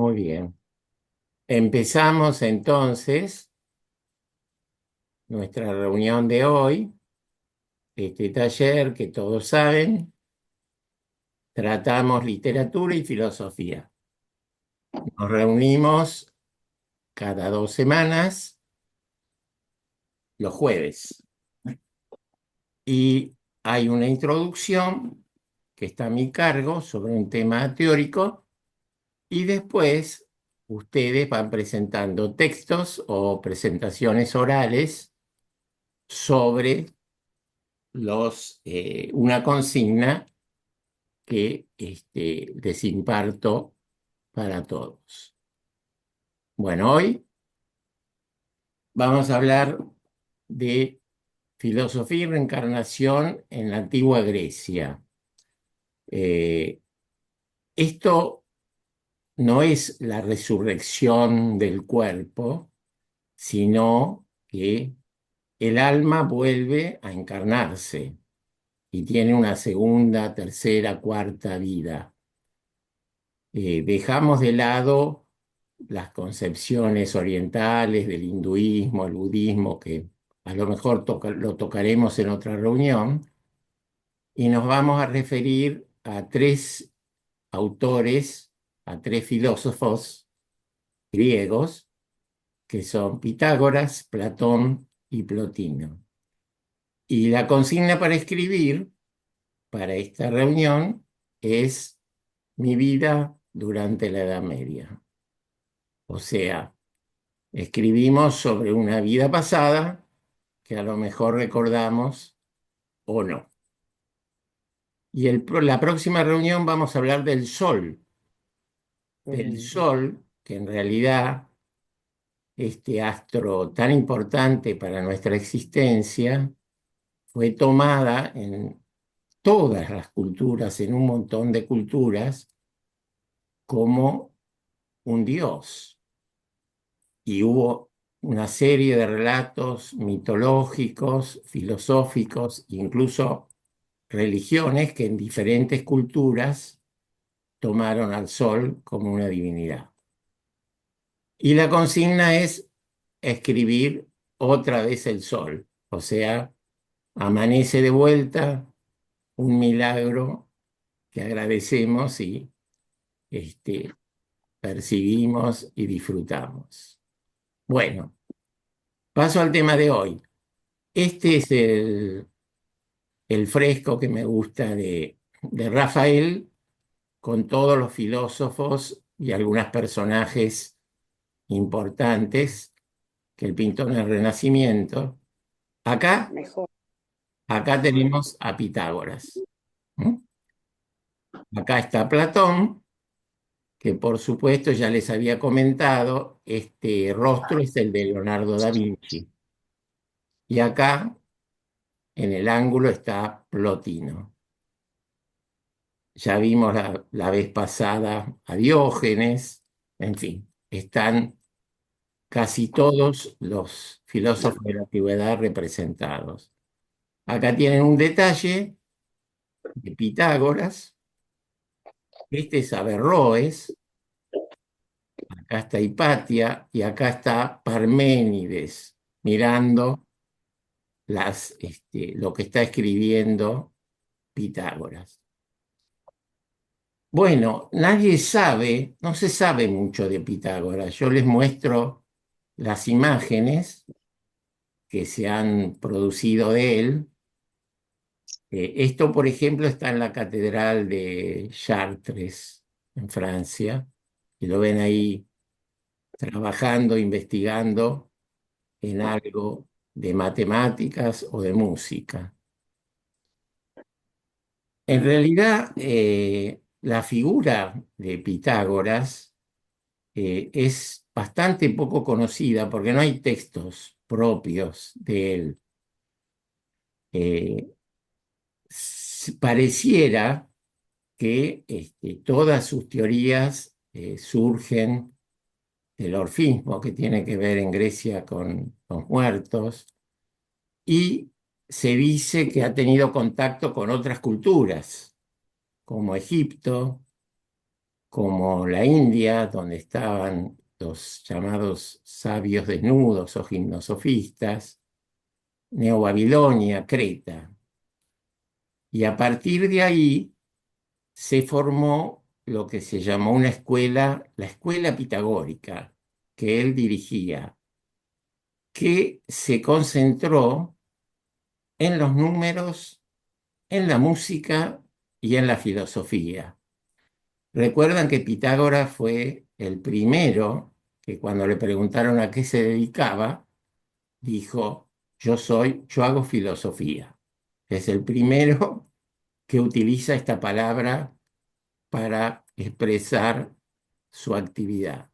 Muy bien. Empezamos entonces nuestra reunión de hoy, este taller que todos saben, tratamos literatura y filosofía. Nos reunimos cada 2 semanas, los jueves, y hay una introducción que está a mi cargo sobre un tema teórico y después ustedes van presentando textos o presentaciones orales sobre una consigna que les imparto para todos. Bueno, hoy vamos a hablar de filosofía y reencarnación en la antigua Grecia. Eh, Esto no es la resurrección del cuerpo, sino que el alma vuelve a encarnarse y tiene una segunda, tercera, cuarta vida. Dejamos de lado las concepciones orientales del hinduismo, el budismo, que a lo mejor lo tocaremos en otra reunión, y nos vamos a referir a tres autores, a tres filósofos griegos, que son Pitágoras, Platón y Plotino. Y la consigna para escribir para esta reunión es mi vida durante la Edad Media. O sea, escribimos sobre una vida pasada que a lo mejor recordamos o no. Y la próxima reunión vamos a hablar del Sol, que en realidad este astro tan importante para nuestra existencia fue tomada en todas las culturas, en un montón de culturas, como un dios. Y hubo una serie de relatos mitológicos, filosóficos, incluso religiones que en diferentes culturas tomaron al sol como una divinidad. Y la consigna es escribir otra vez el sol, o sea, amanece de vuelta, un milagro que agradecemos y percibimos y disfrutamos. Bueno, paso al tema de hoy. Este es el fresco que me gusta de Rafael, con todos los filósofos y algunos personajes importantes que él pintó en el Renacimiento. Acá, Mejor. acá tenemos a Pitágoras. ¿Mm? Acá está Platón, que por supuesto ya les había comentado, este rostro es el de Leonardo da Vinci. Y acá, en el ángulo, está Plotino. Ya vimos la vez pasada a Diógenes, en fin, están casi todos los filósofos de la antigüedad representados. Acá tienen un detalle de Pitágoras, este es Averroes, acá está Hipatia y acá está Parménides, mirando lo que está escribiendo Pitágoras. Bueno, nadie sabe, no se sabe mucho de Pitágoras. Yo les muestro las imágenes que se han producido de él. Esto, por ejemplo, está en la Catedral de Chartres, en Francia, y lo ven ahí trabajando, investigando en algo de matemáticas o de música. En realidad, la figura de Pitágoras es bastante poco conocida porque no hay textos propios de él. Eh, Pareciera que todas sus teorías surgen del orfismo, que tiene que ver en Grecia con los muertos, y se dice que ha tenido contacto con otras culturas, como Egipto, como la India, donde estaban los llamados sabios desnudos o gimnosofistas, Neobabilonia, Creta. Y a partir de ahí se formó lo que se llamó una escuela, la escuela pitagórica, que él dirigía, que se concentró en los números, en la música y en la filosofía. Recuerdan que Pitágoras fue el primero que cuando le preguntaron a qué se dedicaba, dijo, yo hago filosofía. Es el primero que utiliza esta palabra para expresar su actividad.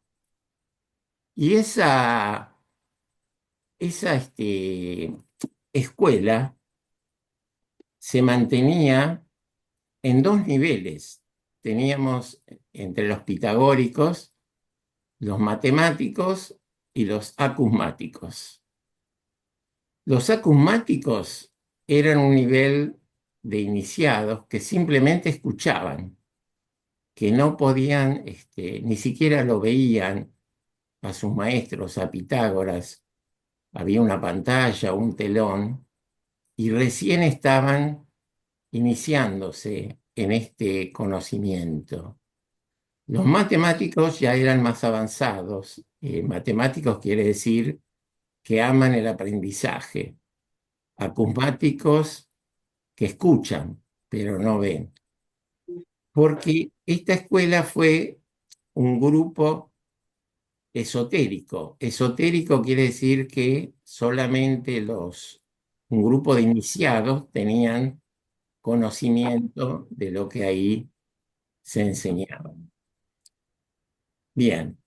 Y esa escuela se mantenía en dos niveles. Teníamos entre los pitagóricos, los matemáticos y los acusmáticos. Los acusmáticos eran un nivel de iniciados que simplemente escuchaban, que no podían, ni siquiera lo veían a sus maestros, a Pitágoras. Había una pantalla, un telón, y recién estaban iniciándose en este conocimiento. Los matemáticos ya eran más avanzados. Matemáticos quiere decir que aman el aprendizaje. Acusmáticos que escuchan, pero no ven. Porque esta escuela fue un grupo esotérico. Esotérico quiere decir que solamente un grupo de iniciados tenían conocimiento de lo que ahí se enseñaba. Bien,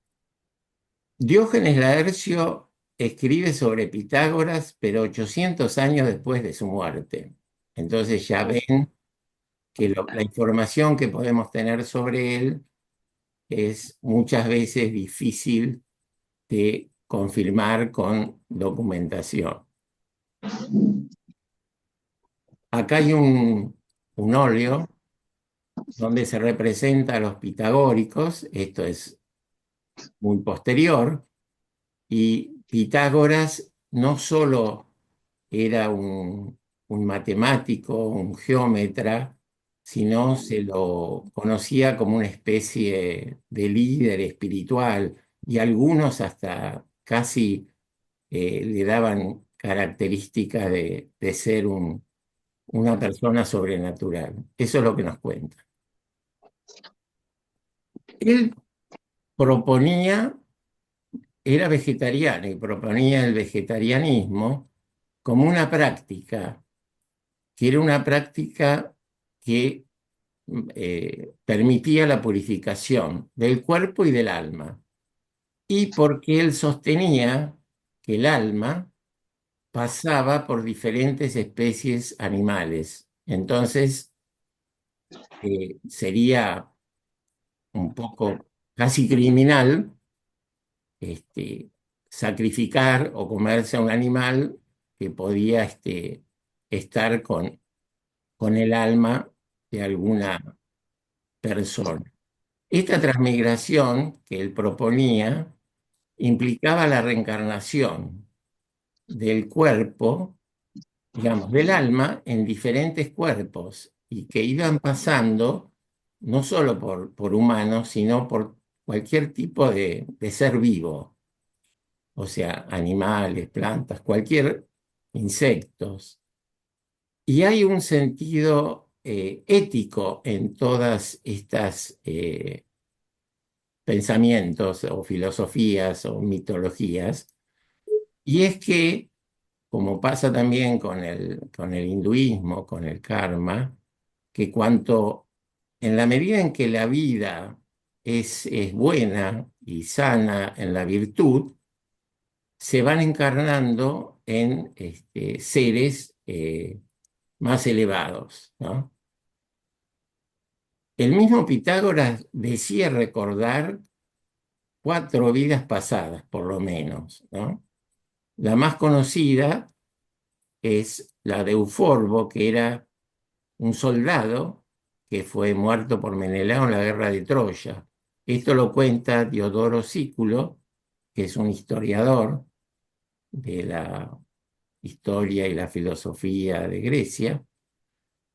Diógenes Laercio escribe sobre Pitágoras, pero 800 años después de su muerte. Entonces ya ven que la información que podemos tener sobre él es muchas veces difícil de confirmar con documentación. Acá hay un óleo donde se representa a los pitagóricos, esto es muy posterior, y Pitágoras no solo era un matemático, un geómetra, sino se lo conocía como una especie de líder espiritual y algunos hasta casi le daban características de ser una persona sobrenatural. Eso es lo que nos cuenta. Él proponía, era vegetariano y proponía el vegetarianismo como una práctica, que era una práctica que permitía la purificación del cuerpo y del alma. Y porque él sostenía que el alma pasaba por diferentes especies animales. Entonces, sería un poco casi criminal sacrificar o comerse a un animal que podía estar con el alma de alguna persona. Esta transmigración que él proponía implicaba la reencarnación del cuerpo, digamos, del alma en diferentes cuerpos y que iban pasando no solo por humanos, sino por cualquier tipo de ser vivo, o sea, animales, plantas, cualquier insectos. Y hay un sentido ético en todas estas pensamientos o filosofías o mitologías, y es que, como pasa también con el hinduismo, con el karma, que en la medida en que la vida es buena y sana en la virtud, se van encarnando en seres más elevados, ¿no? El mismo Pitágoras decía recordar 4 vidas pasadas, por lo menos, ¿no? La más conocida es la de Euforbo, que era un soldado que fue muerto por Menelao en la guerra de Troya. Esto lo cuenta Diodoro Sículo, que es un historiador de la historia y la filosofía de Grecia,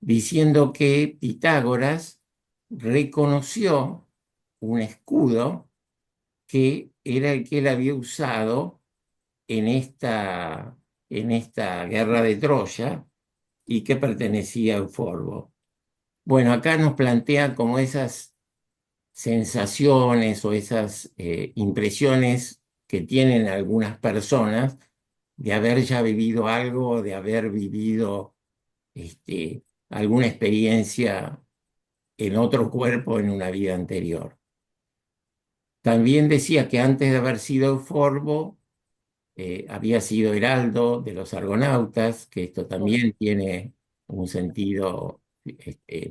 diciendo que Pitágoras reconoció un escudo que era el que él había usado en esta guerra de Troya y que pertenecía a Euforbo. Bueno, acá nos plantean como esas sensaciones o esas impresiones que tienen algunas personas de haber ya vivido algo, de haber vivido alguna experiencia en otro cuerpo en una vida anterior. También decía que antes de haber sido Euforbo, había sido heraldo de los argonautas, que esto también tiene un sentido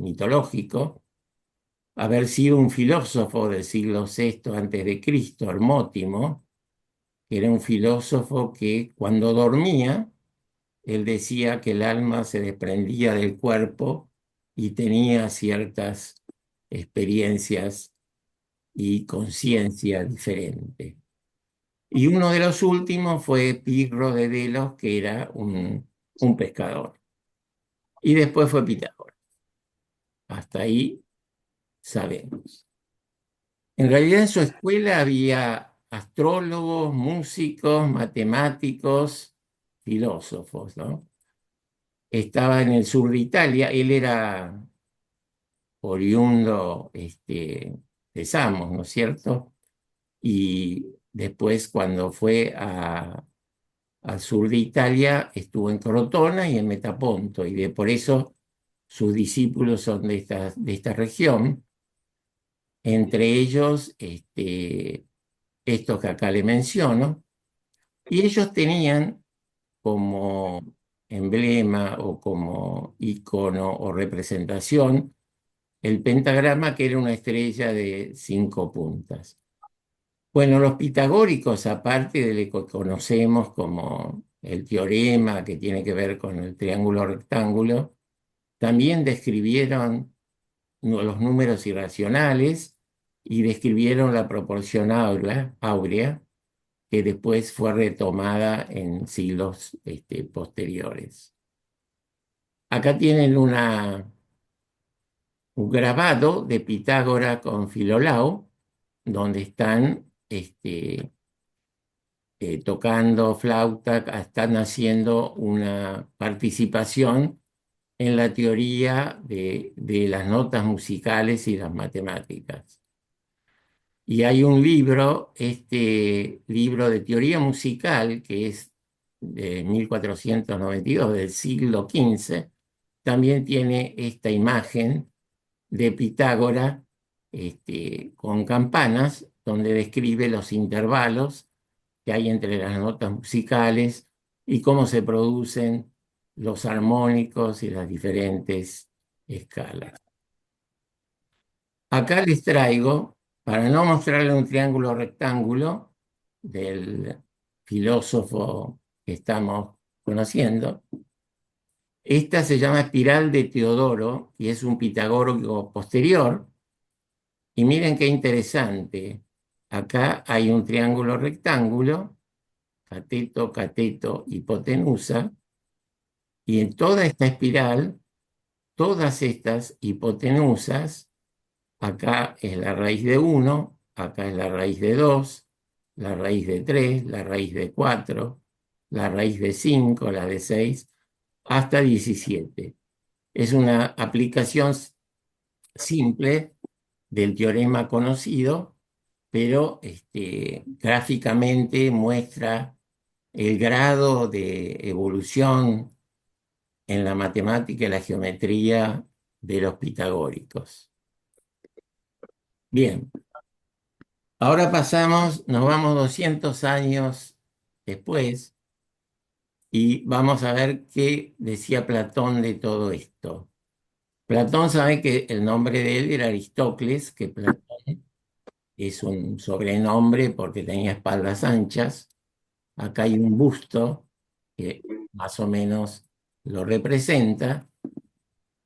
mitológico, haber sido un filósofo del siglo VI antes de Cristo, Hermótimo, que era un filósofo que cuando dormía, él decía que el alma se desprendía del cuerpo y tenía ciertas experiencias y conciencia diferente. Y uno de los últimos fue Pirro de Delos, que era un pescador. Y después fue Pitágoras. Hasta ahí sabemos. En realidad en su escuela había astrólogos, músicos, matemáticos, filósofos, ¿no? Estaba en el sur de Italia, él era oriundo de Samos, ¿no es cierto? Y después cuando fue al sur de Italia estuvo en Crotona y en Metaponto, y por eso sus discípulos son de esta región, entre ellos estos que acá le menciono, y ellos tenían como emblema o como icono o representación el pentagrama, que era una estrella de 5 puntas. Bueno, los pitagóricos, aparte de lo que conocemos como el teorema que tiene que ver con el triángulo rectángulo, también describieron los números irracionales y describieron la proporción áurea, que después fue retomada en siglos posteriores. Acá tienen un grabado de Pitágoras con Filolao, donde están tocando flauta, están haciendo una participación en la teoría de las notas musicales y las matemáticas. Y hay un libro, este libro de teoría musical, que es de 1492, del siglo XV, también tiene esta imagen de Pitágoras con campanas, donde describe los intervalos que hay entre las notas musicales y cómo se producen los armónicos y las diferentes escalas. Acá les traigo, para no mostrarle un triángulo rectángulo del filósofo que estamos conociendo, esta se llama espiral de Teodoro y es un pitagórico posterior. Y miren qué interesante. Acá hay un triángulo rectángulo, cateto, cateto, hipotenusa, y en toda esta espiral, todas estas hipotenusas, acá es la raíz de 1, acá es la raíz de 2, la raíz de 3, la raíz de 4, la raíz de 5, la de 6, hasta 17. Es una aplicación simple del teorema conocido, pero gráficamente muestra el grado de evolución en la matemática y la geometría de los pitagóricos. Bien, ahora nos vamos 200 años después y vamos a ver qué decía Platón de todo esto. Platón sabe que el nombre de él era Aristócles, que Platón es un sobrenombre porque tenía espaldas anchas. Acá hay un busto que más o menos lo representa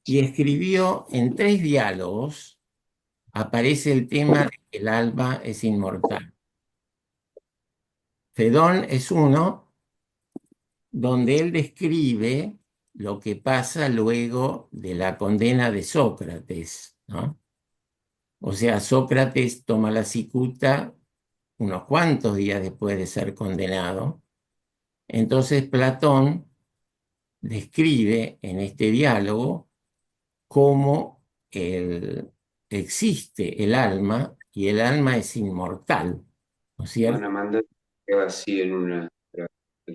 y escribió en 3 diálogos aparece el tema de que el alma es inmortal. Fedón es uno donde él describe lo que pasa luego de la condena de Sócrates, ¿no? O sea, Sócrates toma la cicuta unos cuantos días después de ser condenado. Entonces Platón describe en este diálogo cómo existe el alma y el alma es inmortal, ¿no es Van cierto? a mandar queda así en una.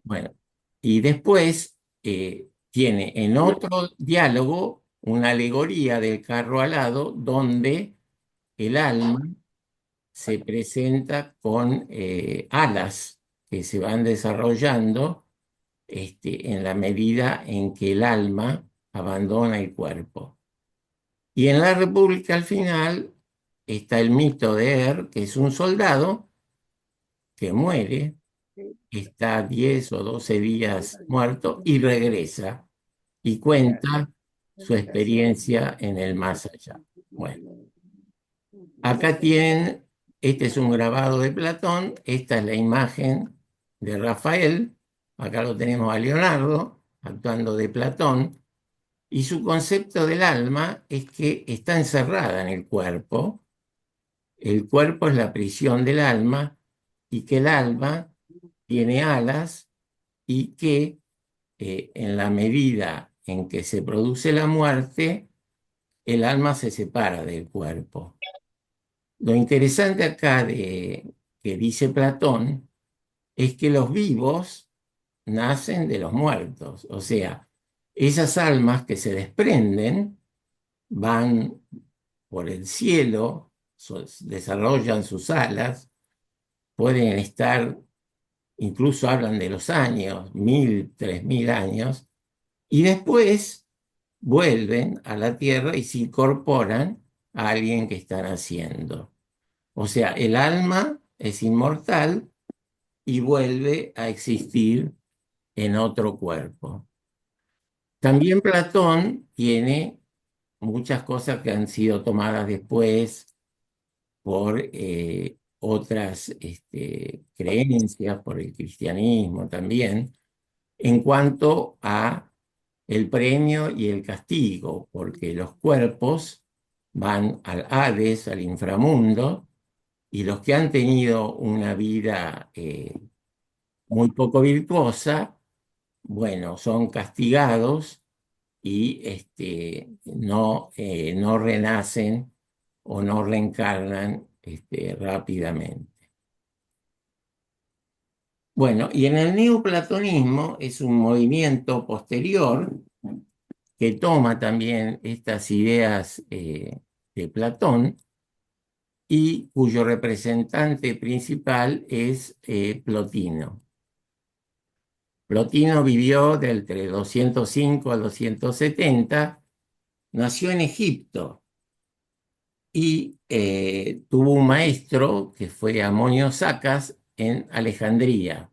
Bueno, y después tiene en Una- otro diálogo una alegoría del carro alado donde el alma se presenta con alas que se van desarrollando en la medida en que el alma abandona el cuerpo. Y en la República al final está el mito de que es un soldado que muere, está 10 o 12 días muerto y regresa y cuenta su experiencia en el más allá. Bueno, acá tienen, este es un grabado de Platón, esta es la imagen de Rafael, acá lo tenemos a Leonardo actuando de Platón, y su concepto del alma es que está encerrada en el cuerpo es la prisión del alma y que el alma tiene alas y que en la medida en que se produce la muerte, el alma se separa del cuerpo. Lo interesante acá que dice Platón es que los vivos nacen de los muertos, o sea, esas almas que se desprenden van por el cielo, desarrollan sus alas, pueden estar, incluso hablan de los años, 1000, 3000 años, y después vuelven a la tierra y se incorporan a alguien que están haciendo. O sea, el alma es inmortal y vuelve a existir en otro cuerpo. También Platón tiene muchas cosas que han sido tomadas después por otras creencias, por el cristianismo también, en cuanto a el premio y el castigo, porque los cuerpos van al Hades, al inframundo, y los que han tenido una vida muy poco virtuosa, bueno, son castigados y no renacen o no reencarnan rápidamente. Bueno, y en el neoplatonismo es un movimiento posterior que toma también estas ideas de Platón y cuyo representante principal es Plotino. Plotino vivió entre 205 al 270, nació en Egipto y tuvo un maestro que fue Amonio Sacas en Alejandría.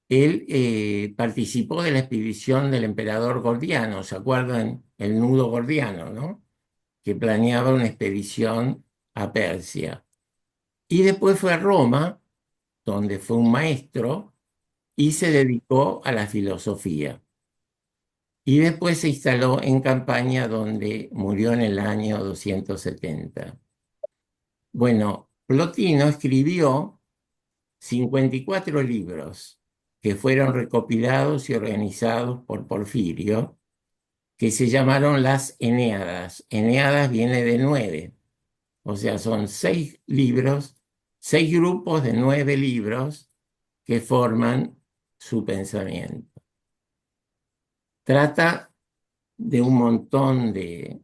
Él participó de la expedición del emperador Gordiano, ¿se acuerdan? El nudo gordiano, ¿no? Que planeaba una expedición a Persia. Y después fue a Roma, donde fue un maestro y se dedicó a la filosofía. Y después se instaló en Campaña, donde murió en el año 270. Bueno, Plotino escribió 54 libros que fueron recopilados y organizados por Porfirio, que se llamaron las Eneadas. Eneadas viene de 9, o sea, son 6 libros, 6 grupos de 9 libros que forman su pensamiento. Trata de un montón de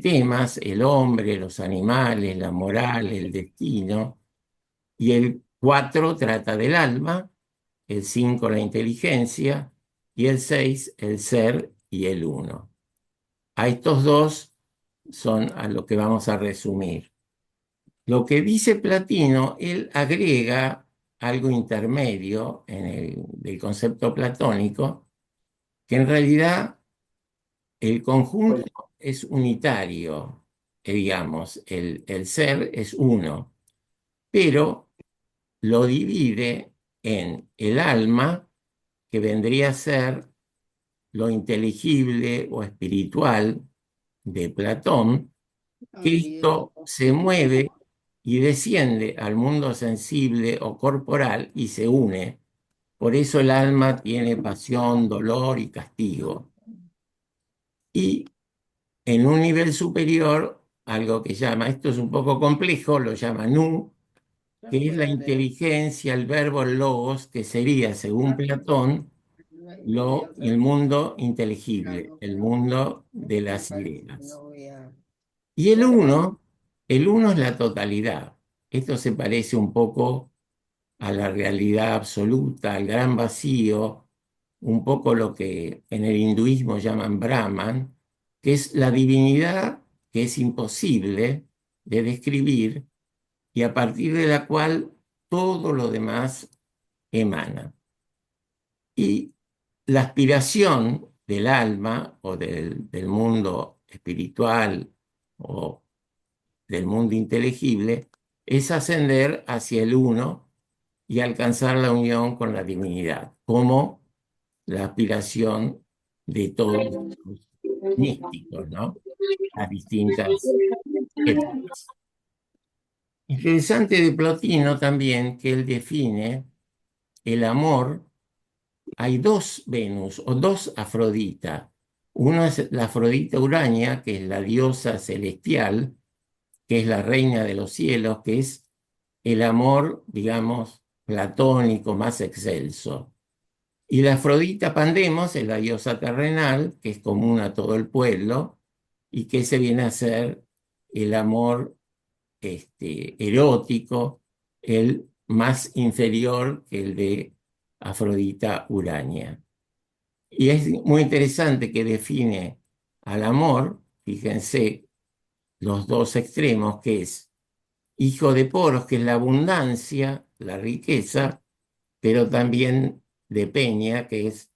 temas, el hombre, los animales, la moral, el destino, y el 4 trata del alma, el 5 la inteligencia, y el 6 el ser y el uno. A estos dos son a lo que vamos a resumir. Lo que dice Platino, él agrega algo intermedio del concepto platónico, que en realidad el conjunto es unitario, digamos, el ser es uno, pero lo divide en el alma, que vendría a ser lo inteligible o espiritual de Platón, que esto se mueve y desciende al mundo sensible o corporal y se une. Por eso el alma tiene pasión, dolor y castigo. Y en un nivel superior, algo que llama, esto es un poco complejo, lo llama Nu, que es la inteligencia, el verbo, el logos, que sería, según Platón, el mundo inteligible, el mundo de las ideas. Y el uno es la totalidad. Esto se parece un poco a la realidad absoluta, al gran vacío, un poco lo que en el hinduismo llaman Brahman, que es la divinidad que es imposible de describir y a partir de la cual todo lo demás emana. Y la aspiración del alma o del mundo espiritual o del mundo inteligible es ascender hacia el uno y alcanzar la unión con la divinidad, como la aspiración de todos los místicos, ¿no? Las distintas épocas. Interesante de Plotino también que él define el amor. Hay dos Venus o dos Afrodita. Una es la Afrodita Urania, que es la diosa celestial, que es la reina de los cielos, que es el amor, digamos, platónico más excelso. Y la Afrodita Pandemos es la diosa terrenal, que es común a todo el pueblo, y que se viene a ser el amor erótico, el más inferior que el de Afrodita Urania. Y es muy interesante que define al amor, fíjense, los dos extremos, que es hijo de Poros, que es la abundancia, la riqueza, pero también de Peña, que es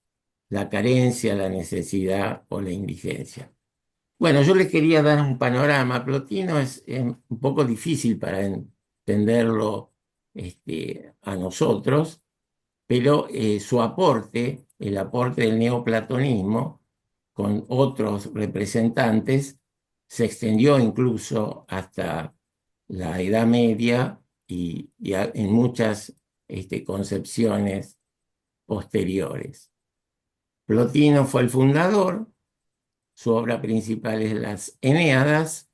la carencia, la necesidad o la indigencia. Bueno, yo les quería dar un panorama. Plotino es un poco difícil para entenderlo a nosotros, pero su aporte, el aporte del neoplatonismo, con otros representantes, se extendió incluso hasta la Edad Media y en muchas concepciones posteriores. Plotino fue el fundador, su obra principal es las Eneadas.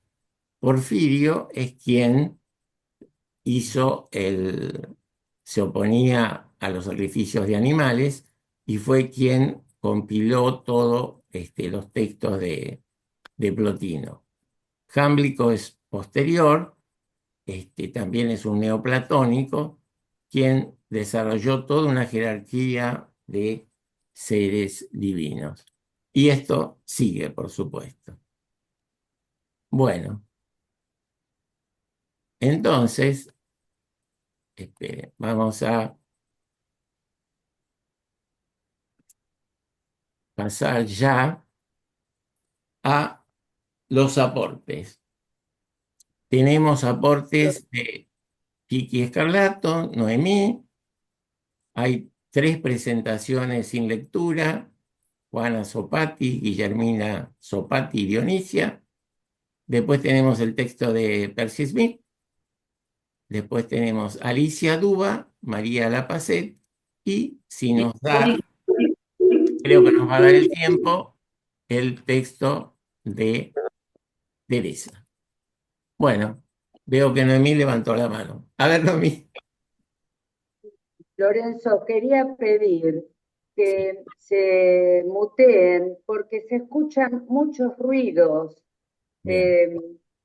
Porfirio es quien se oponía a los sacrificios de animales y fue quien compiló todos los textos de Plotino. Jámblico es posterior, también es un neoplatónico, quien desarrolló toda una jerarquía de seres divinos. Y esto sigue, por supuesto. Bueno, entonces, vamos a pasar ya a los aportes. Tenemos aportes de Kiki Escarlato, Noemí. Hay 3 presentaciones sin lectura: Juana Sopati, Guillermina Sopati y Dionisia. Después tenemos el texto de Percy Smith. Después tenemos Alicia Duba, María Lapacet. Y si nos da, creo que nos va a dar el tiempo, el texto de Teresa. Bueno, veo que Noemí levantó la mano. A ver, Noemí. Lorenzo, quería pedir que se muteen porque se escuchan muchos ruidos Bien.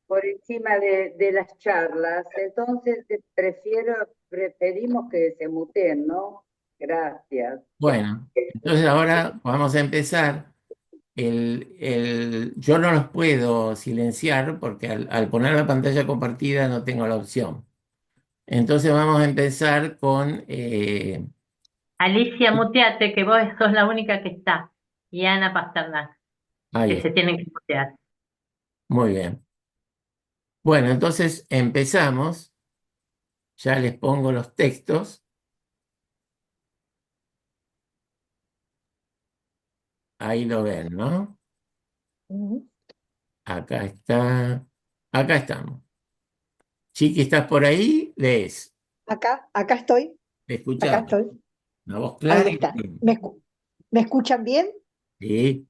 por encima de las charlas. Entonces, preferimos que se muteen, ¿no? Gracias. Bueno, entonces ahora vamos a empezar. Yo no los puedo silenciar porque al poner la pantalla compartida no tengo la opción. Entonces vamos a empezar con... Alicia, muteate, que vos sos la única que está. Y Ana Pasternak, ahí que se está. tienen que mutear. Muy bien. Bueno, entonces empezamos. Ya les pongo los textos. Ahí lo ven, ¿no? Ujú. Acá está. Acá estamos. Chiqui, ¿estás por ahí? Lees. Acá estoy, ¿Me acá escuchás? estoy. Una voz Ahí clara y está. firme. ¿Me escuchan bien? Sí.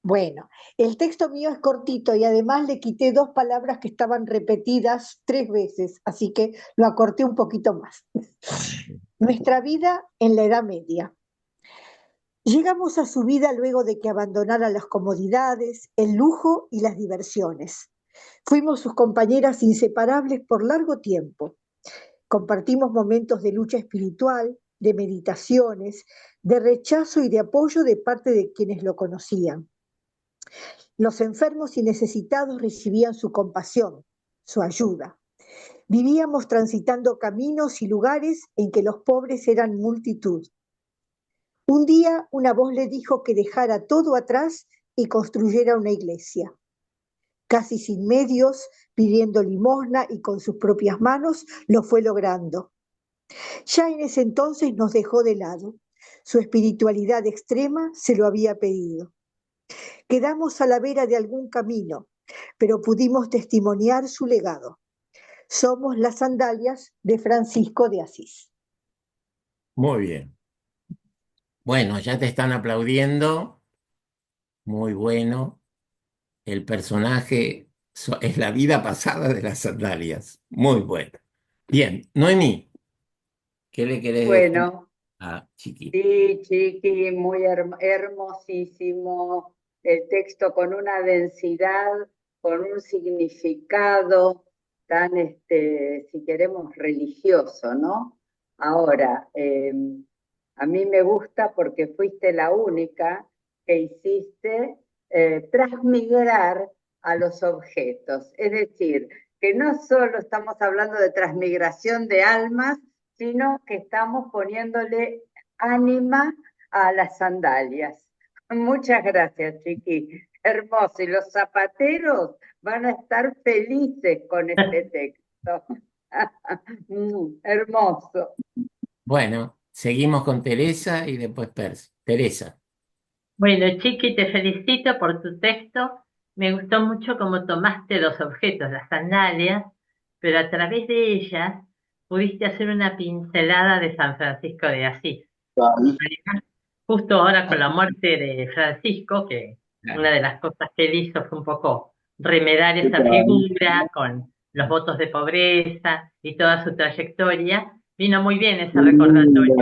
Bueno, el texto mío es cortito y además le quité dos palabras que estaban repetidas 3 veces, así que lo acorté un poquito más. Nuestra vida en la Edad Media. Llegamos a su vida luego de que abandonara las comodidades, el lujo y las diversiones. Fuimos sus compañeras inseparables por largo tiempo. Compartimos momentos de lucha espiritual, de meditaciones, de rechazo y de apoyo de parte de quienes lo conocían. Los enfermos y necesitados recibían su compasión, su ayuda. Vivíamos transitando caminos y lugares en que los pobres eran multitud. Un día una voz le dijo que dejara todo atrás y construyera una iglesia. Casi sin medios, pidiendo limosna y con sus propias manos, lo fue logrando. Ya en ese entonces nos dejó de lado. Su espiritualidad extrema se lo había pedido. Quedamos a la vera de algún camino, pero pudimos testimoniar su legado. Somos las sandalias de Francisco de Asís. Muy bien. Bueno, ya te están aplaudiendo. Muy bueno. El personaje es la vida pasada de las sandalias. Muy bueno. Bien, Noemí, ¿qué le querés decir Bueno, a Chiqui? sí, Chiqui, muy hermosísimo. El texto con una densidad, con un significado tan, si queremos, religioso, ¿no? Ahora, a mí me gusta porque fuiste la única que hiciste transmigrar a los objetos. Es decir, que no solo estamos hablando de transmigración de almas, sino que estamos poniéndole ánima a las sandalias. Muchas gracias, Chiqui. Hermoso. Y los zapateros van a estar felices con este texto. Hermoso. Bueno, seguimos con Teresa y después Percy. Teresa. Bueno, Chiqui, te felicito por tu texto. Me gustó mucho cómo tomaste los objetos, las sandalias, pero a través de ellas pudiste hacer una pincelada de San Francisco de Asís. Además, justo ahora con la muerte de Francisco, que una de las cosas que él hizo fue un poco remedar esa figura con los votos de pobreza y toda su trayectoria, vino muy bien ese recordatorio.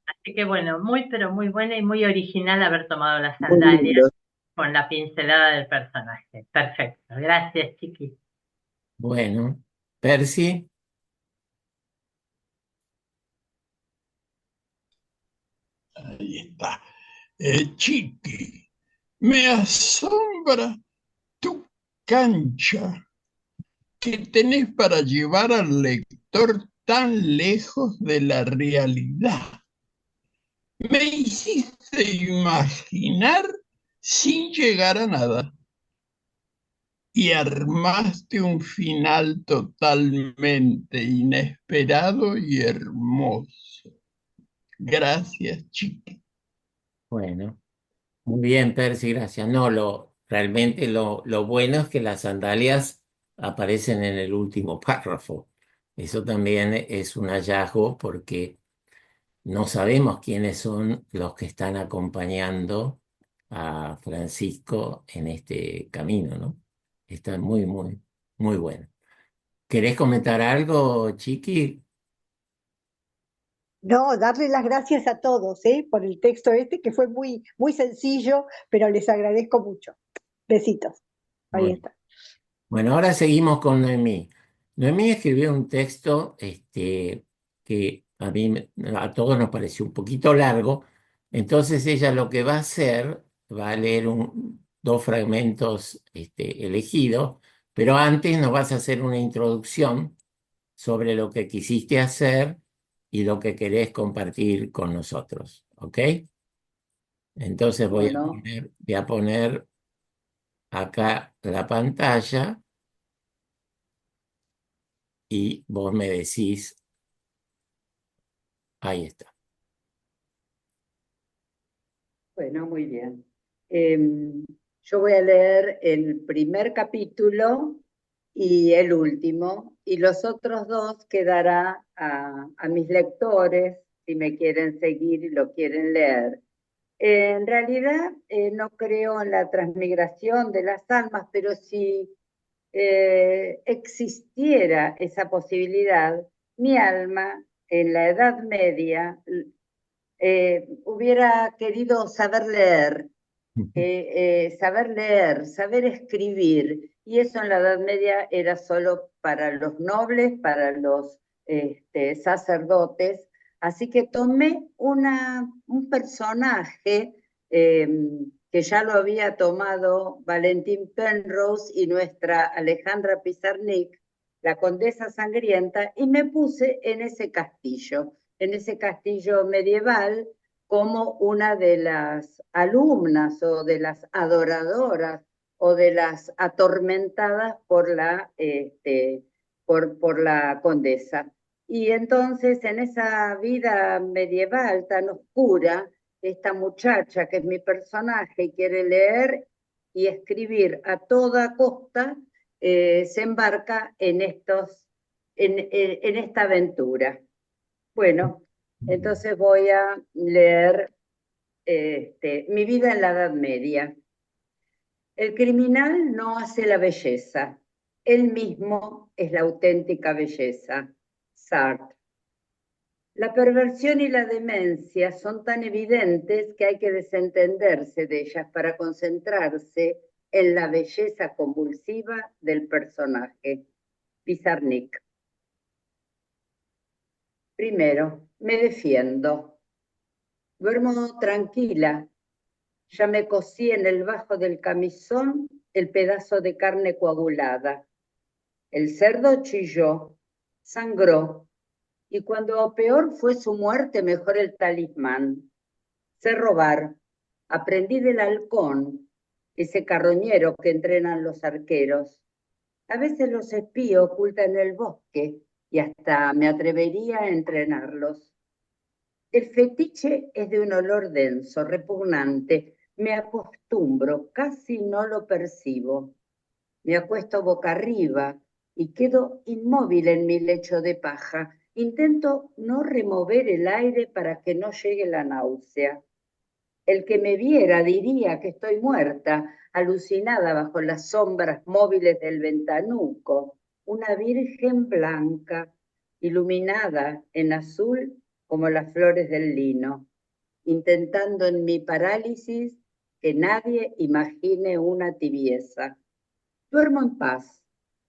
Así que bueno, muy pero muy buena y muy original haber tomado las sandalias con la pincelada del personaje. Perfecto. Gracias, Chiqui. Bueno, Percy. Ahí está. Chiqui, me asombra tu cancha que tenés para llevar al lector tan lejos de la realidad. Me hiciste imaginar sin llegar a nada y armaste un final totalmente inesperado y hermoso. Gracias, Chiqui. Bueno, muy bien, Percy, gracias. No, realmente lo bueno es que las sandalias aparecen en el último párrafo. Eso también es un hallazgo porque no sabemos quiénes son los que están acompañando a Francisco en este camino, ¿no? Está muy, muy, muy bueno. ¿Querés comentar algo, Chiqui? No, darle las gracias a todos, por el texto este, que fue muy, muy sencillo, pero les agradezco mucho. Besitos. Ahí Bueno, está. bueno, ahora seguimos con Noemí. Noemí escribió un texto que a todos nos pareció un poquito largo. Entonces ella lo que va a hacer, va a leer dos fragmentos elegidos, pero antes nos vas a hacer una introducción sobre lo que quisiste hacer y lo que querés compartir con nosotros. ¿Ok? Entonces ¿Cómo no? voy a poner acá la pantalla. y vos me decís, ahí está. Bueno, muy bien. Yo voy a leer el primer capítulo y el último, y los otros dos quedará a mis lectores, si me quieren seguir y lo quieren leer. En realidad no creo en la transmigración de las almas, pero si existiera esa posibilidad, mi alma en la Edad Media hubiera querido saber leer, saber escribir, y eso en la Edad Media era solo para los nobles, para los sacerdotes, así que tomé un personaje que ya lo había tomado Valentín Penrose y nuestra Alejandra Pizarnik, la condesa sangrienta, y me puse en ese castillo medieval, como una de las alumnas o de las adoradoras o de las atormentadas por la condesa. Y entonces en esa vida medieval tan oscura, esta muchacha que es mi personaje quiere leer y escribir a toda costa, se embarca en esta aventura. Bueno, entonces voy a leer mi vida en la Edad Media. El criminal no hace la belleza, él mismo es la auténtica belleza. Sartre. La perversión y la demencia son tan evidentes que hay que desentenderse de ellas para concentrarse en la belleza convulsiva del personaje. Pizarnik. Primero, me defiendo. Duermo tranquila. Ya me cosí en el bajo del camisón el pedazo de carne coagulada. El cerdo chilló, sangró, y cuando peor fue su muerte, mejor el talismán. Sé robar. Aprendí del halcón, ese carroñero que entrenan los arqueros. A veces los espío oculta en el bosque y hasta me atrevería a entrenarlos. El fetiche es de un olor denso, repugnante. Me acostumbro, casi no lo percibo. Me acuesto boca arriba y quedo inmóvil en mi lecho de paja. Intento no remover el aire para que no llegue la náusea. El que me viera diría que estoy muerta, alucinada bajo las sombras móviles del ventanuco, una virgen blanca, iluminada en azul como las flores del lino, intentando en mi parálisis que nadie imagine una tibieza. Duermo en paz,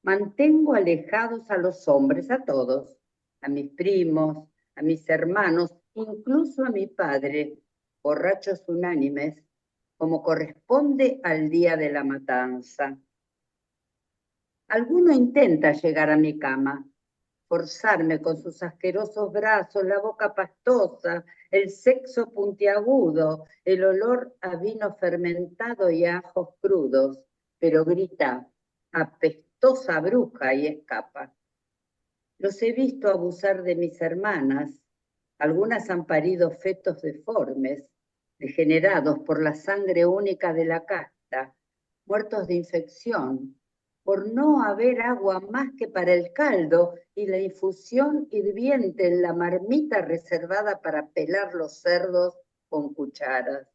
mantengo alejados a los hombres, a todos, a mis primos, a mis hermanos, incluso a mi padre, borrachos unánimes, como corresponde al día de la matanza. Alguno intenta llegar a mi cama, forzarme con sus asquerosos brazos, la boca pastosa, el sexo puntiagudo, el olor a vino fermentado y a ajos crudos, pero grita, apestosa bruja, y escapa. Los he visto abusar de mis hermanas. Algunas han parido fetos deformes, degenerados por la sangre única de la casta, muertos de infección, por no haber agua más que para el caldo y la infusión hirviente en la marmita reservada para pelar los cerdos con cucharas.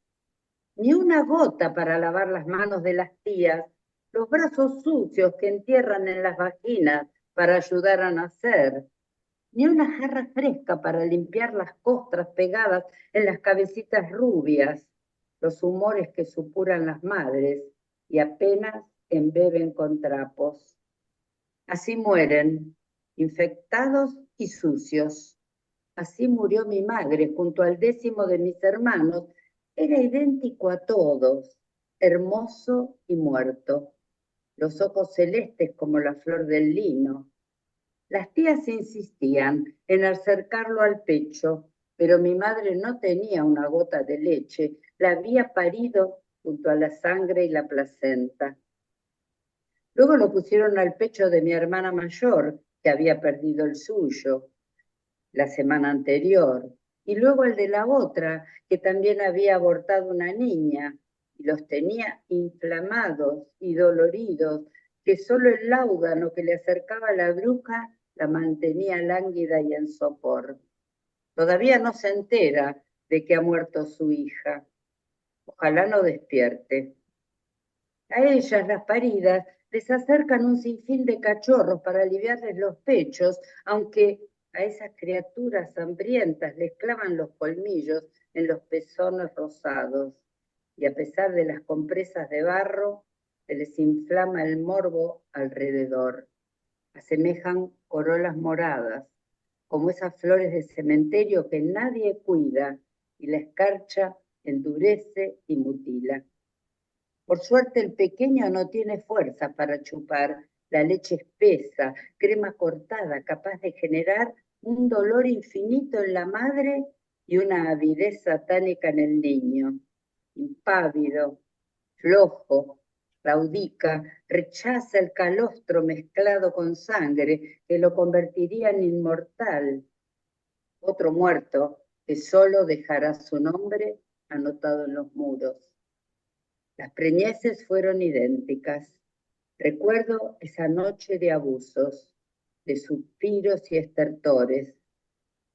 Ni una gota para lavar las manos de las tías, los brazos sucios que entierran en las vaginas para ayudar a nacer, ni una jarra fresca para limpiar las costras pegadas en las cabecitas rubias, los humores que supuran las madres y apenas embeben con trapos. Así mueren, infectados y sucios. Así murió mi madre junto al 10º de mis hermanos. Era idéntico a todos, hermoso y muerto, los ojos celestes como la flor del lino. Las tías insistían en acercarlo al pecho, pero mi madre no tenía una gota de leche, la había parido junto a la sangre y la placenta. Luego lo pusieron al pecho de mi hermana mayor, que había perdido el suyo la semana anterior, y luego el de la otra, que también había abortado una niña, y los tenía inflamados y doloridos, que solo el láudano que le acercaba la bruja la mantenía lánguida y en sopor. Todavía no se entera de que ha muerto su hija. Ojalá no despierte. A ellas, las paridas, les acercan un sinfín de cachorros para aliviarles los pechos, aunque a esas criaturas hambrientas les clavan los colmillos en los pezones rosados, y a pesar de las compresas de barro, se les inflama el morbo alrededor. Asemejan corolas moradas, como esas flores de cementerio que nadie cuida, y la escarcha endurece y mutila. Por suerte el pequeño no tiene fuerza para chupar la leche espesa, crema cortada, capaz de generar un dolor infinito en la madre y una avidez satánica en el niño. Impávido, flojo, claudica, rechaza el calostro mezclado con sangre que lo convertiría en inmortal. Otro muerto que solo dejará su nombre anotado en los muros. Las preñeces fueron idénticas. Recuerdo esa noche de abusos, de suspiros y estertores.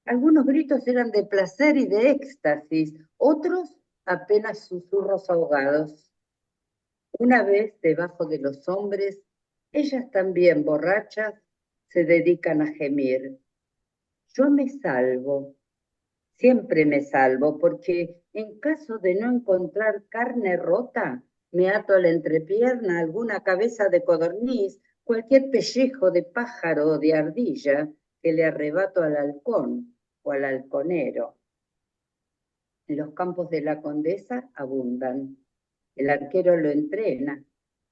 Algunos gritos eran de placer y de éxtasis, otros apenas susurros ahogados. Una vez debajo de los hombres, ellas también borrachas se dedican a gemir. Yo me salvo, siempre me salvo, porque en caso de no encontrar carne rota, me ato a la entrepierna alguna cabeza de codorniz, cualquier pellejo de pájaro o de ardilla que le arrebato al halcón o al halconero. En los campos de la Condesa abundan. El arquero lo entrena,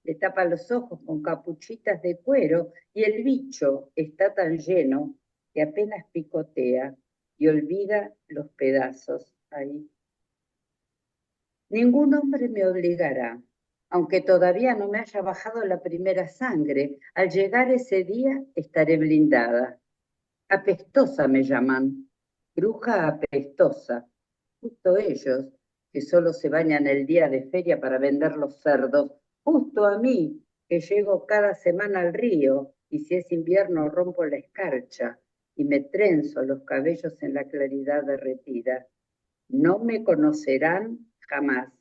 le tapa los ojos con capuchitas de cuero y el bicho está tan lleno que apenas picotea y olvida los pedazos ahí. Ningún hombre me obligará, aunque todavía no me haya bajado la primera sangre. Al llegar ese día estaré blindada. Apestosa me llaman, bruja apestosa. Justo ellos, que solo se bañan el día de feria para vender los cerdos. Justo a mí, que llego cada semana al río y si es invierno rompo la escarcha y me trenzo los cabellos en la claridad derretida. No me conocerán jamás.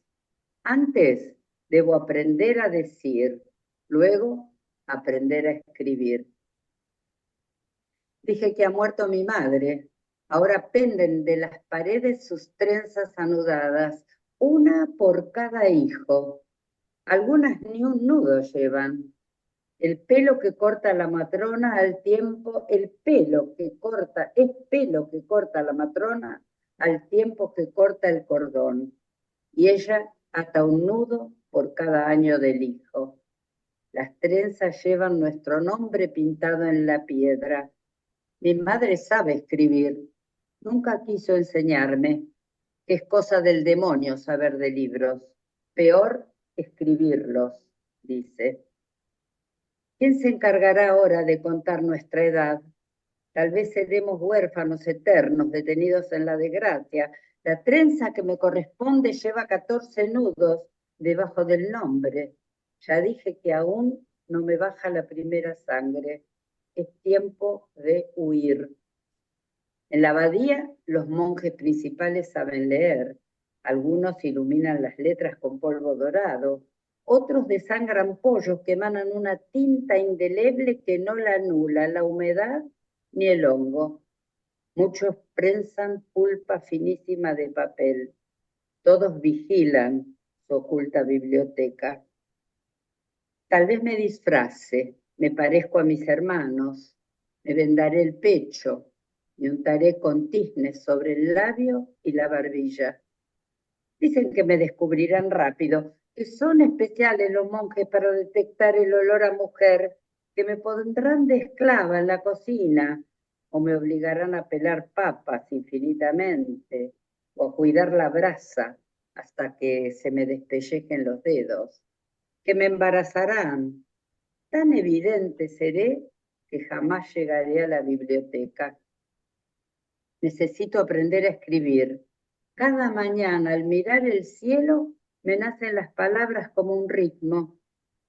Antes debo aprender a decir, luego aprender a escribir. Dije que ha muerto mi madre. Ahora penden de las paredes sus trenzas anudadas, una por cada hijo. Algunas ni un nudo llevan. El pelo que corta la matrona al tiempo, es pelo que corta la matrona al tiempo que corta el cordón. Y ella ata un nudo por cada año del hijo. Las trenzas llevan nuestro nombre pintado en la piedra. Mi madre sabe escribir. Nunca quiso enseñarme, que es cosa del demonio saber de libros. Peor escribirlos, dice. ¿Quién se encargará ahora de contar nuestra edad? Tal vez seremos huérfanos eternos, detenidos en la desgracia. La trenza que me corresponde lleva 14 nudos debajo del nombre. Ya dije que aún no me baja la primera sangre. Es tiempo de huir. En la abadía, los monjes principales saben leer. Algunos iluminan las letras con polvo dorado. Otros desangran pollos que emanan una tinta indeleble que no la anula la humedad ni el hongo. Muchos prensan pulpa finísima de papel. Todos vigilan su oculta biblioteca. Tal vez me disfrace, me parezco a mis hermanos, me vendaré el pecho, me untaré con tiznes sobre el labio y la barbilla. Dicen que me descubrirán rápido, que son especiales los monjes para detectar el olor a mujer, que me pondrán de esclava en la cocina, o me obligarán a pelar papas infinitamente, o a cuidar la brasa hasta que se me despellejen los dedos, que me embarazarán. Tan evidente seré que jamás llegaré a la biblioteca. Necesito aprender a escribir. Cada mañana al mirar el cielo me nacen las palabras como un ritmo,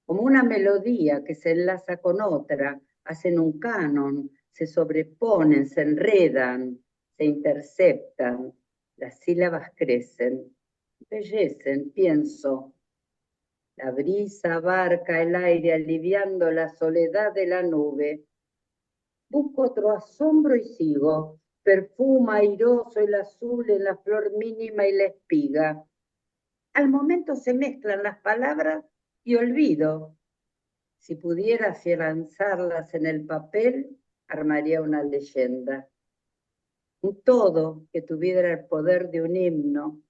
como una melodía que se enlaza con otra, hacen un canon, se sobreponen, se enredan, se interceptan, las sílabas crecen, embellecen, pienso. La brisa abarca el aire aliviando la soledad de la nube. Busco otro asombro y sigo. Perfuma airoso el azul en la flor mínima y la espiga. Al momento se mezclan las palabras y olvido. Si pudiera afianzarlas en el papel, armaría una leyenda. Un todo que tuviera el poder de un himno.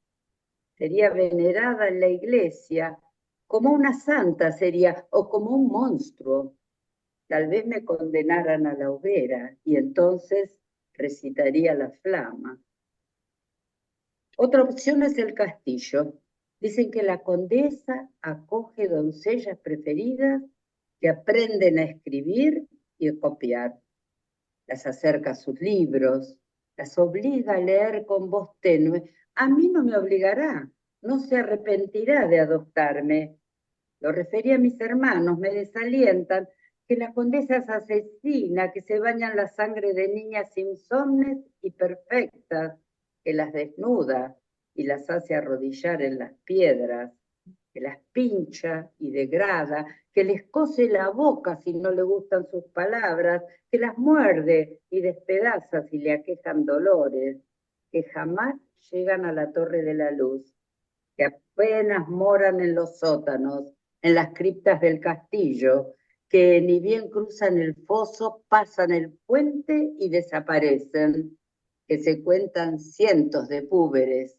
Sería venerada en la iglesia, como una santa sería, o como un monstruo. Tal vez me condenaran a la hoguera y entonces recitaría la flama. Otra opción es el castillo. Dicen que la condesa acoge doncellas preferidas que aprenden a escribir y a copiar. Las acerca a sus libros, las obliga a leer con voz tenue. A mí no me obligará, no se arrepentirá de adoptarme. Lo referí a mis hermanos, me desalientan, que la condesa es asesina, que se baña en la sangre de niñas insomnes y perfectas, que las desnuda y las hace arrodillar en las piedras, que las pincha y degrada, que les cose la boca si no le gustan sus palabras, que las muerde y despedaza si le aquejan dolores, que jamás llegan a la torre de la luz, que apenas moran en los sótanos, en las criptas del castillo, que ni bien cruzan el foso, pasan el puente y desaparecen, que se cuentan cientos de púberes,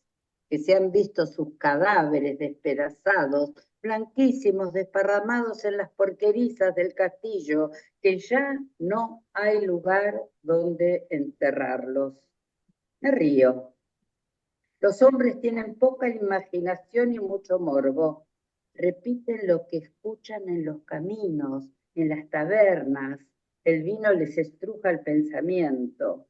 que se han visto sus cadáveres despedazados, blanquísimos, desparramados en las porquerizas del castillo, que ya no hay lugar donde enterrarlos. Me río. Los hombres tienen poca imaginación y mucho morbo. Repiten lo que escuchan en los caminos, en las tabernas. El vino les estruja el pensamiento.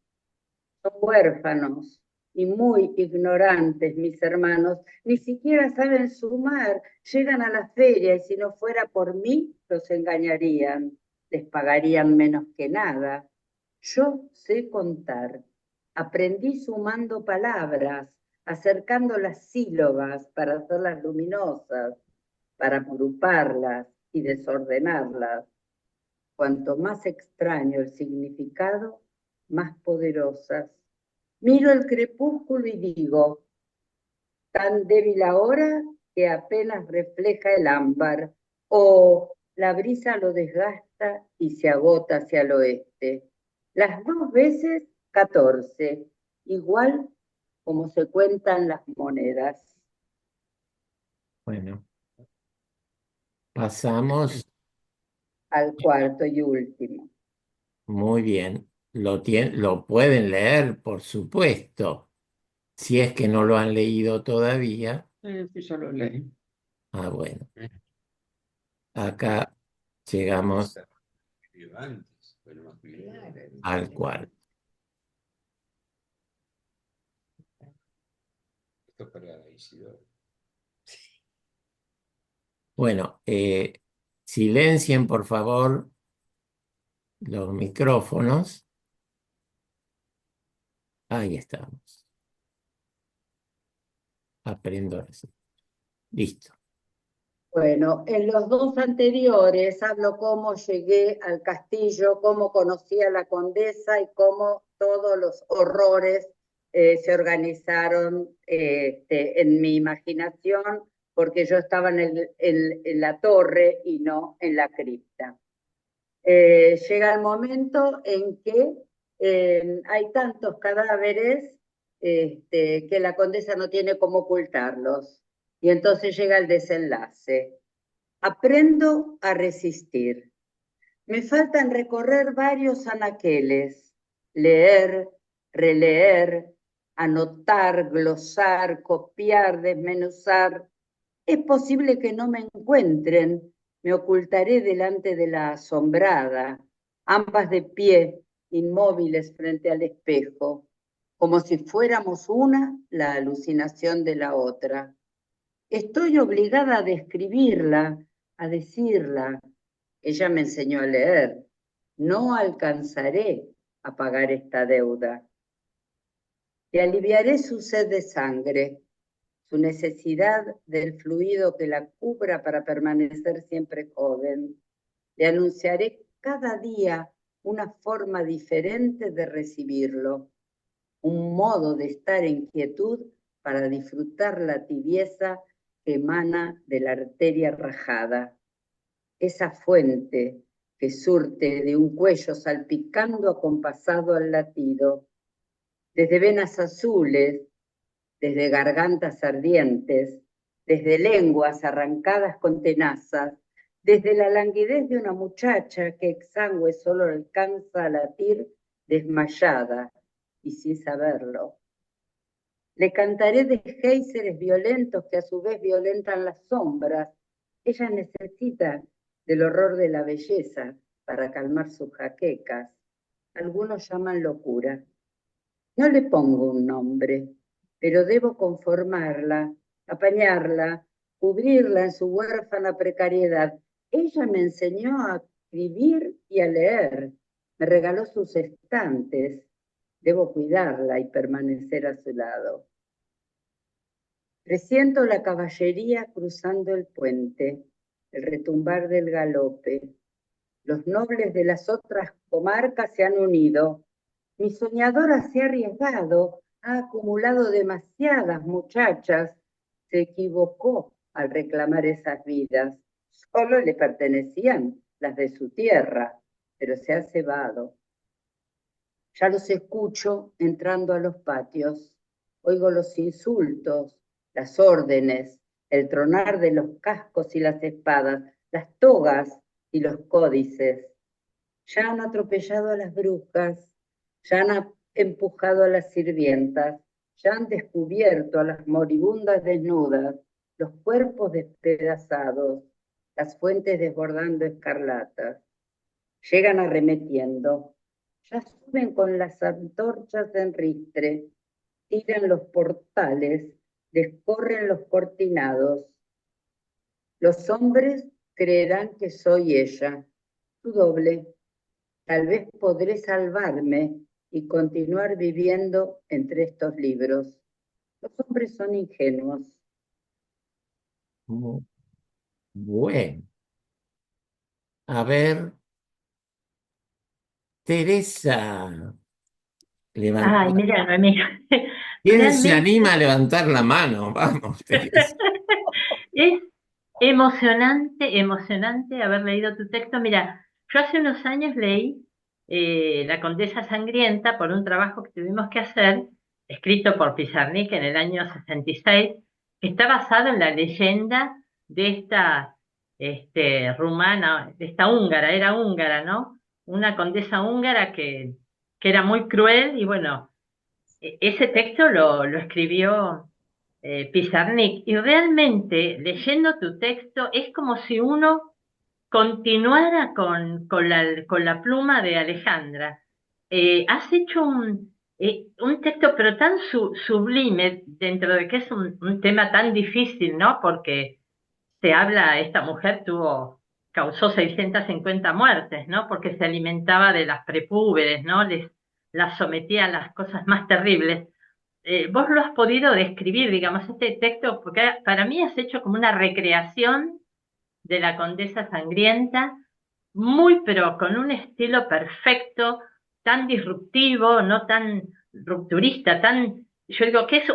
Son huérfanos y muy ignorantes, mis hermanos. Ni siquiera saben sumar. Llegan a la feria y si no fuera por mí, los engañarían. Les pagarían menos que nada. Yo sé contar. Aprendí sumando palabras, acercando las sílabas para hacerlas luminosas, para agruparlas y desordenarlas. Cuanto más extraño el significado, más poderosas. Miro el crepúsculo y digo, tan débil ahora que apenas refleja el ámbar, o la brisa lo desgasta y se agota hacia el oeste. Las 2 veces 14, igual como se cuentan las monedas. Bueno, pasamos Al cuarto y último. muy bien. Lo pueden leer, por supuesto. Si es que no lo han leído todavía. Sí, ya lo leí. Ah, bueno. Acá llegamos Antes, pero no escribí. al cuarto. Esto es para Isidoro. Bueno, silencien por favor los micrófonos. Ahí estamos. Aprendo así. Listo. Bueno, en los 2 anteriores hablo cómo llegué al castillo, cómo conocí a la condesa y cómo todos los horrores se organizaron en mi imaginación, porque yo estaba en la torre y no en la cripta. Llega el momento en que hay tantos cadáveres que la condesa no tiene cómo ocultarlos. Y entonces llega el desenlace. Aprendo a resistir. Me faltan recorrer varios anaqueles, leer, releer, anotar, glosar, copiar, desmenuzar. Es posible que no me encuentren, me ocultaré delante de la asombrada. ambas de pie, inmóviles frente al espejo, como si fuéramos una la alucinación de la otra. Estoy obligada a describirla, a decirla. Ella me enseñó a leer. No alcanzaré a pagar esta deuda. Le aliviaré su sed de sangre, su necesidad del fluido que la cubra para permanecer siempre joven. Le anunciaré cada día una forma diferente de recibirlo, un modo de estar en quietud para disfrutar la tibieza que emana de la arteria rajada, esa fuente que surte de un cuello salpicando acompasado al latido, desde venas azules, desde gargantas ardientes, desde lenguas arrancadas con tenazas, desde la languidez de una muchacha que exangüe solo alcanza a latir desmayada y sin saberlo. Le cantaré de géiseres violentos que a su vez violentan las sombras. Ella necesita del horror de la belleza para calmar sus jaquecas. Algunos llaman locura. No le pongo un nombre, pero debo conformarla, apañarla, cubrirla en su huérfana precariedad. Ella me enseñó a escribir y a leer, me regaló sus estantes. Debo cuidarla y permanecer a su lado. Presiento la caballería cruzando el puente, el retumbar del galope. Los nobles de las otras comarcas se han unido. Mi soñadora se ha arriesgado, ha acumulado demasiadas muchachas. Se equivocó al reclamar esas vidas. Solo le pertenecían las de su tierra, pero se ha cebado. Ya los escucho entrando a los patios. Oigo los insultos, las órdenes, el tronar de los cascos y las espadas, las togas y los códices. Ya han atropellado a las brujas, ya han empujado a las sirvientas, ya han descubierto a las moribundas desnudas, los cuerpos despedazados, las fuentes desbordando escarlatas. Llegan arremetiendo, ya suben con las antorchas en ristre, tiran los portales, descorren los cortinados. Los hombres creerán que soy ella, su doble. Tal vez podré salvarme y continuar viviendo entre estos libros. Los hombres son ingenuos. Bueno, a ver, Teresa, Ay, mira, Noemí, ¿quién se realmente anima a levantar la mano? Vamos, Teresa. es emocionante, emocionante haber leído tu texto. Mira, yo hace unos años leí La Condesa Sangrienta por un trabajo que tuvimos que hacer, escrito por Pizarnik en el año 66, que está basado en la leyenda de esta rumana, de esta húngara, era húngara, ¿no? Una condesa húngara que era muy cruel y bueno, ese texto lo escribió Pizarnik, y realmente leyendo tu texto es como si uno continuara con la pluma de Alejandra. Has hecho un texto pero tan sublime dentro de que es un tema tan difícil, ¿no? Porque se habla, esta mujer causó 650 muertes, ¿no? Porque se alimentaba de las prepúberes, ¿no? Las sometía a las cosas más terribles. Vos lo has podido describir, digamos, este texto, porque para mí has hecho como una recreación de la Condesa Sangrienta, muy pero con un estilo perfecto, tan disruptivo, no tan rupturista, yo digo que es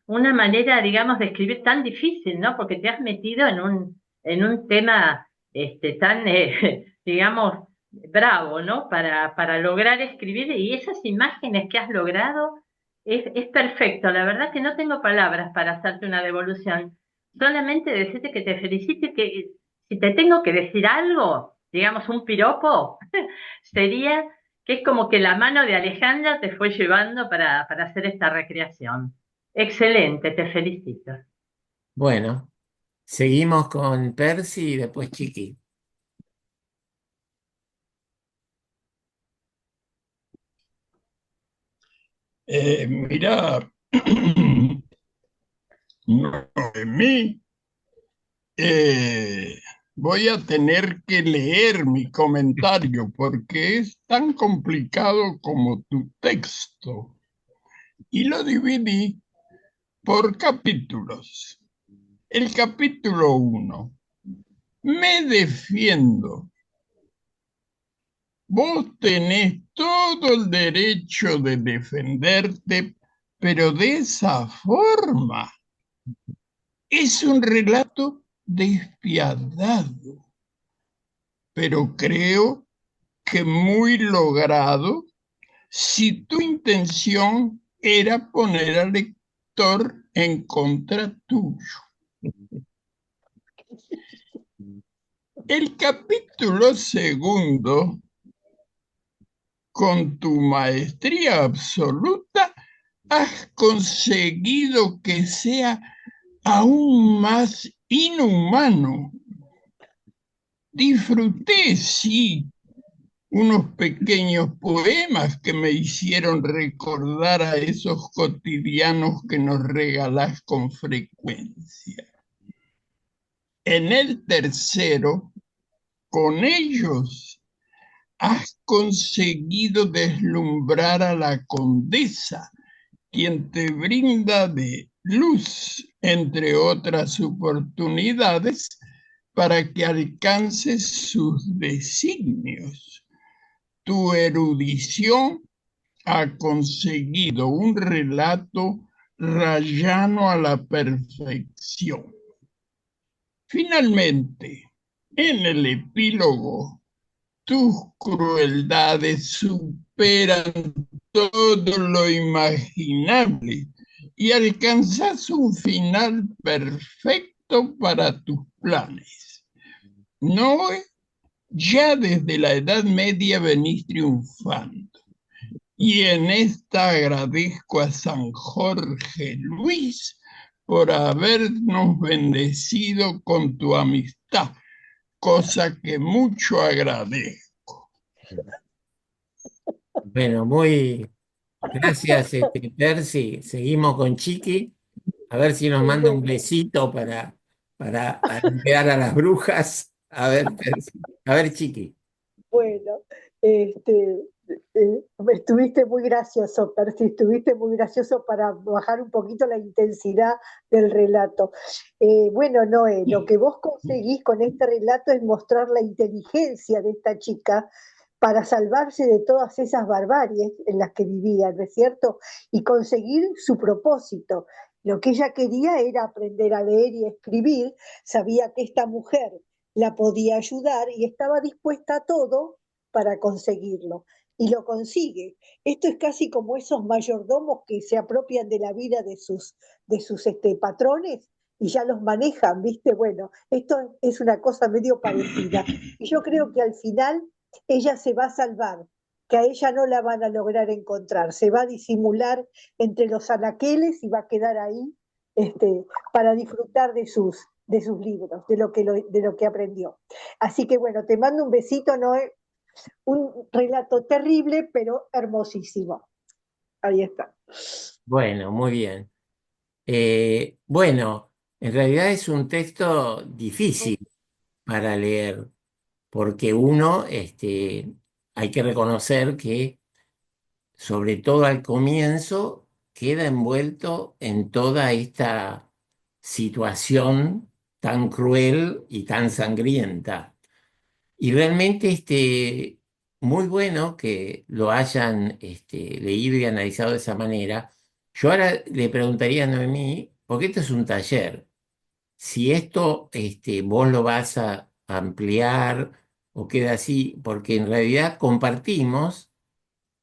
una manera, digamos, de escribir tan difícil, ¿no? Porque te has metido en un tema tan, digamos, bravo, ¿no? Para lograr escribir, y esas imágenes que has logrado es perfecto. La verdad que no tengo palabras para hacerte una devolución. Solamente decirte que te felicito y que si te tengo que decir algo, digamos un piropo, sería que es como que la mano de Alejandra te fue llevando para hacer esta recreación. Excelente, te felicito. Bueno, seguimos con Percy y después Chiqui. Mira, Noemí, eh, voy a tener que leer mi comentario porque es tan complicado como tu texto y lo dividí por capítulos. El capítulo 1. Me defiendo. Vos tenés todo el derecho de defenderte, pero de esa forma es un relato despiadado, pero creo que muy logrado si tu intención era poner al lector en contra tuyo. El capítulo 2, con tu maestría absoluta, has conseguido que sea aún más inhumano. Disfruté, sí, unos pequeños poemas que me hicieron recordar a esos cotidianos que nos regalás con frecuencia. En el tercero, con ellos, has conseguido deslumbrar a la condesa, quien te brinda de luz, entre otras oportunidades, para que alcances sus designios. Tu erudición ha conseguido un relato rayano a la perfección. Finalmente, en el epílogo, tus crueldades superan todo lo imaginable y alcanzas un final perfecto para tus planes. No, ya desde la Edad Media venís triunfando. Y en esta agradezco a San Jorge Luis por habernos bendecido con tu amistad, cosa que mucho agradezco. Bueno, gracias, Percy. Seguimos con Chiqui. A ver si nos manda un besito para aliviar a las brujas. A ver, Percy. A ver, Chiqui. Bueno, estuviste muy gracioso, Percy, estuviste muy gracioso para bajar un poquito la intensidad del relato. Bueno, Noé, lo que vos conseguís con este relato es mostrar la inteligencia de esta chica para salvarse de todas esas barbaries en las que vivía, ¿no es cierto? Y conseguir su propósito. Lo que ella quería era aprender a leer y escribir, sabía que esta mujer la podía ayudar y estaba dispuesta a todo para conseguirlo. Y lo consigue. Esto es casi como esos mayordomos que se apropian de la vida de sus patrones y ya los manejan, ¿viste? Bueno, esto es una cosa medio parecida. Y yo creo que al final ella se va a salvar, que a ella no la van a lograr encontrar, se va a disimular entre los anaqueles y va a quedar ahí para disfrutar de sus libros, de lo que aprendió. Así que bueno, te mando un besito, Noé, un relato terrible, pero hermosísimo. Ahí está. Bueno, muy bien. Bueno, en realidad es un texto difícil para leer, porque hay que reconocer que, sobre todo al comienzo, queda envuelto en toda esta situación tan cruel y tan sangrienta. Y realmente muy bueno que lo hayan leído y analizado de esa manera. Yo ahora le preguntaría a Noemí, porque esto es un taller, si esto vos lo vas a ampliar o queda así, porque en realidad compartimos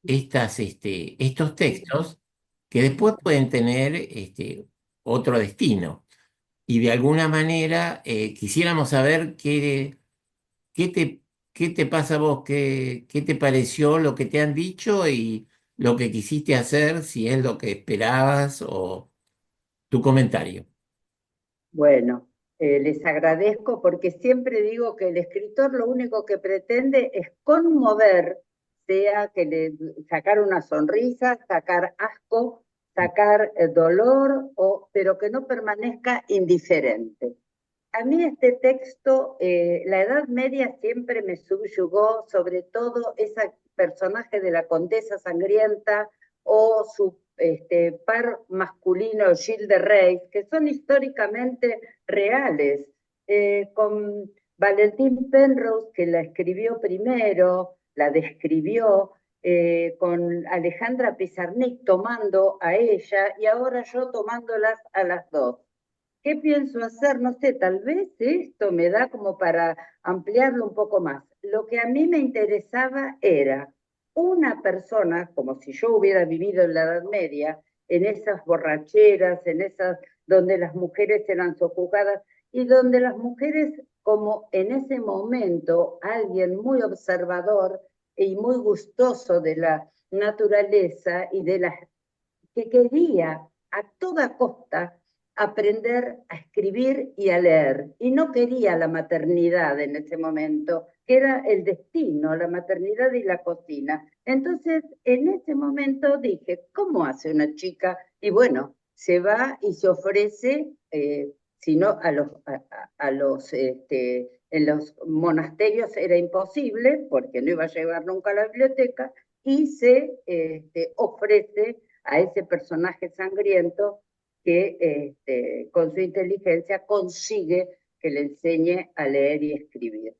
estos textos que después pueden tener otro destino. Y de alguna manera quisiéramos saber qué te, qué te pasa a vos, qué te pareció lo que te han dicho y lo que quisiste hacer, si es lo que esperabas o tu comentario. Bueno, les agradezco porque siempre digo que el escritor lo único que pretende es conmover sea sacar una sonrisa, sacar asco, sacar dolor, pero que no permanezca indiferente. A mí este texto, la Edad Media siempre me subyugó, sobre todo ese personaje de la Condesa Sangrienta o su par masculino Gilles de Reis, que son históricamente reales, con Valentín Penrose, que la escribió primero, la describió, con Alejandra Pizarnik tomando a ella y ahora yo tomándolas a las dos. ¿Qué pienso hacer? No sé, tal vez esto me da como para ampliarlo un poco más. Lo que a mí me interesaba era una persona, como si yo hubiera vivido en la Edad Media, en esas borracheras, en esas donde las mujeres eran sojuzgadas y donde las mujeres, como en ese momento, alguien muy observador y muy gustoso de la naturaleza y de las que quería a toda costa aprender a escribir y a leer, y no quería la maternidad en ese momento, que era el destino, la maternidad y la cocina. Entonces, en ese momento dije, ¿cómo hace una chica? Y bueno, se va y se ofrece, si no, en los monasterios era imposible, porque no iba a llegar nunca a la biblioteca, y se ofrece a ese personaje sangriento que con su inteligencia consigue que le enseñe a leer y escribir.